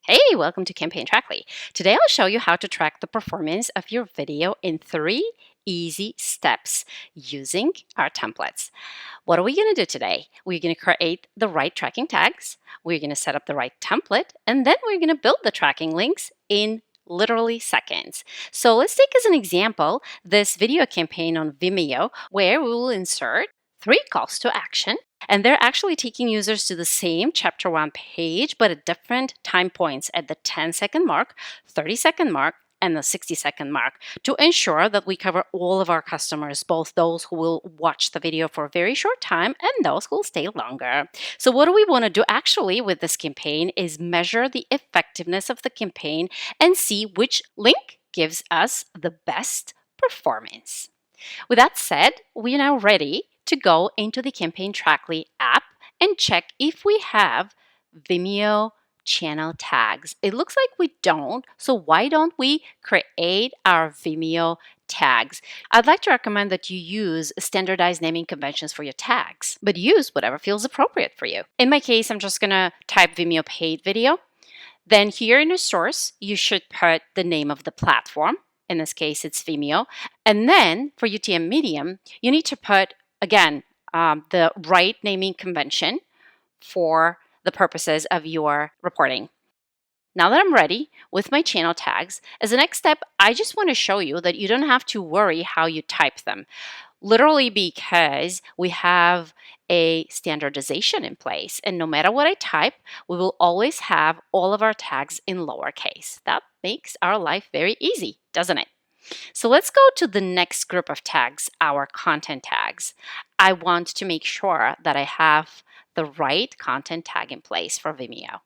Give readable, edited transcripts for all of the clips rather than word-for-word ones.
Hey, welcome to CampaignTrackly. Today I'll show you how to track the performance of your video in 3 easy steps using our templates. What are we going to do today? We're going to create the right tracking tags, we're going to set up the right template, and then we're going to build the tracking links in literally seconds. So let's take as an example this video campaign on Vimeo where we will insert 3 calls to action, and they're actually taking users to the same chapter 1 page but at different time points at the 10-second mark, 30-second mark, and the 60-second mark to ensure that we cover all of our customers, both those who will watch the video for a very short time and those who will stay longer. So what do we want to do actually with this campaign is measure the effectiveness of the campaign and see which link gives us the best performance. With that said, we are now ready to go into the CampaignTrackly app and check if we have Vimeo channel tags. It looks like we don't, so why don't we create our Vimeo tags? I'd like to recommend that you use standardized naming conventions for your tags, but use whatever feels appropriate for you. In my case, I'm just gonna type Vimeo paid video. Then here in the source, you should put the name of the platform. In this case, it's Vimeo. And then for UTM Medium, you need to put, again, the right naming convention for the purposes of your reporting. Now that I'm ready with my channel tags, as the next step, I just want to show you that you don't have to worry how you type them. Literally because we have a standardization in place, and no matter what I type, we will always have all of our tags in lowercase. That makes our life very easy, doesn't it? So let's go to the next group of tags, our content tags. I want to make sure that I have the right content tag in place for Vimeo.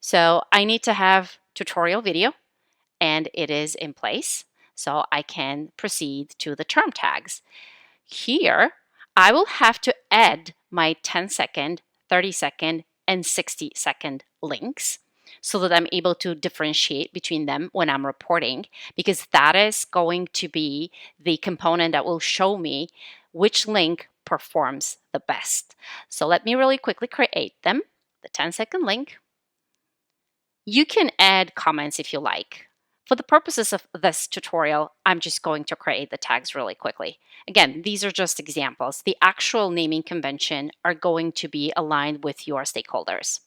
So I need to have tutorial video, and it is in place. So I can proceed to the term tags. Here, I will have to add my 10-second, 30-second, and 60-second links so that I'm able to differentiate between them when I'm reporting, because that is going to be the component that will show me which link performs the best. So let me really quickly create them. The 10-second link. You can add comments if you like. For the purposes of this tutorial, I'm just going to create the tags really quickly. Again, these are just examples. The actual naming convention are going to be aligned with your stakeholders.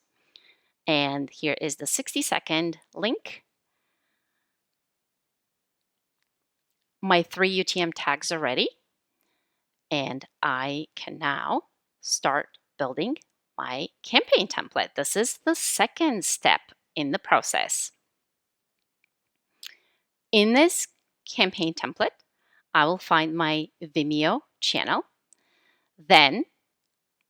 And here is the 60-second link. My 3 UTM tags are ready. And I can now start building my campaign template. This is the second step in the process. In this campaign template, I will find my Vimeo channel. Then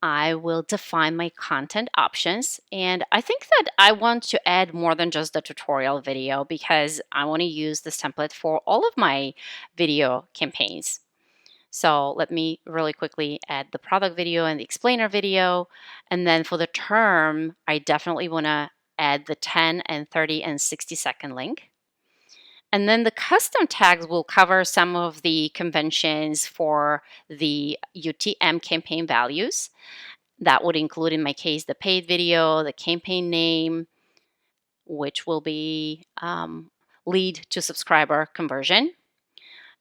I will define my content options. And I think that I want to add more than just the tutorial video because I want to use this template for all of my video campaigns. So let me really quickly add the product video and the explainer video. And then for the term, I definitely want to add the 10 and 30 and 60-second link. And then the custom tags will cover some of the conventions for the UTM campaign values. That would include, in my case, the paid video, the campaign name, which will be lead to subscriber conversion.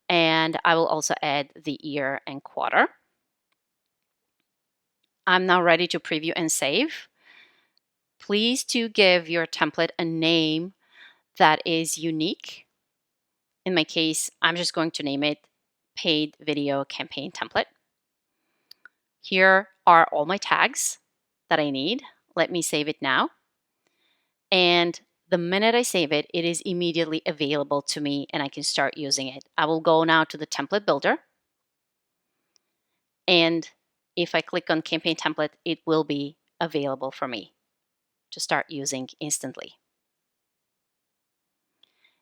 And I will also add the year and quarter. I'm now ready to preview and save. Please do give your template a name that is unique. In my case, I'm just going to name it Paid Video Campaign Template. Here are all my tags that I need. Let me save it now. And the minute I save it, it is immediately available to me and I can start using it. I will go now to the template builder. And if I click on campaign template, it will be available for me to start using instantly.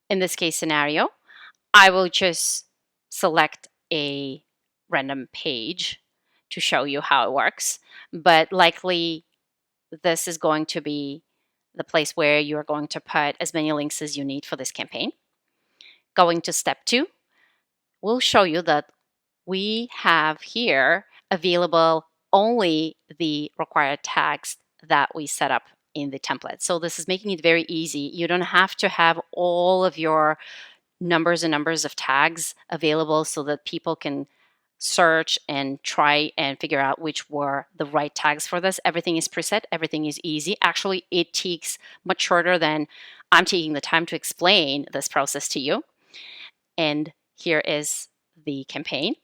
In this case scenario, I will just select a random page to show you how it works, but likely this is going to be the place where you are going to put as many links as you need for this campaign. Going to step 2, we'll show you that we have here available only the required tags that we set up in the template. So this is making it very easy. You don't have to have all of your numbers and numbers of tags available so that people can search and try and figure out which were the right tags for this. Everything is preset, everything is easy. Actually, it takes much shorter than I'm taking the time to explain this process to you. And here is the campaign.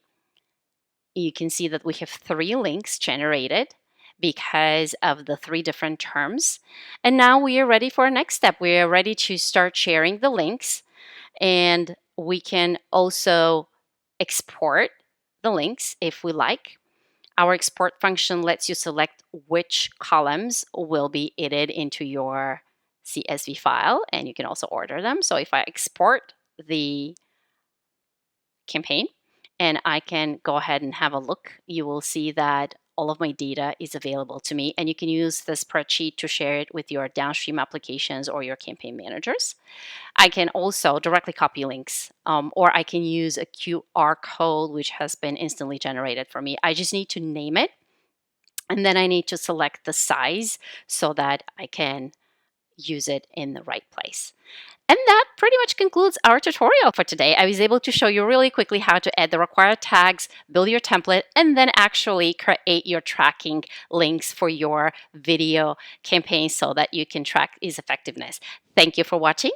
You can see that we have 3 links generated because of the 3 different terms. And now we are ready for our next step. We are ready to start sharing the links, and we can also export the links if we like. Our export function lets you select which columns will be added into your CSV file, and you can also order them. So if I export the campaign and I can go ahead and have a look, you will see that all of my data is available to me, and you can use the spreadsheet to share it with your downstream applications or your campaign managers. I can also directly copy links, or I can use a QR code which has been instantly generated for me. I just need to name it, and then I need to select the size so that I can use it in the right place. And that pretty much concludes our tutorial for today. I was able to show you really quickly how to add the required tags, build your template, and then actually create your tracking links for your video campaign so that you can track its effectiveness. Thank you for watching.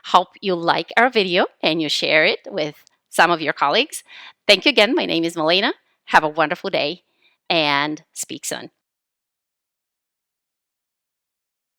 Hope you like our video and you share it with some of your colleagues. Thank you again. My name is Milena. Have a wonderful day and speak soon.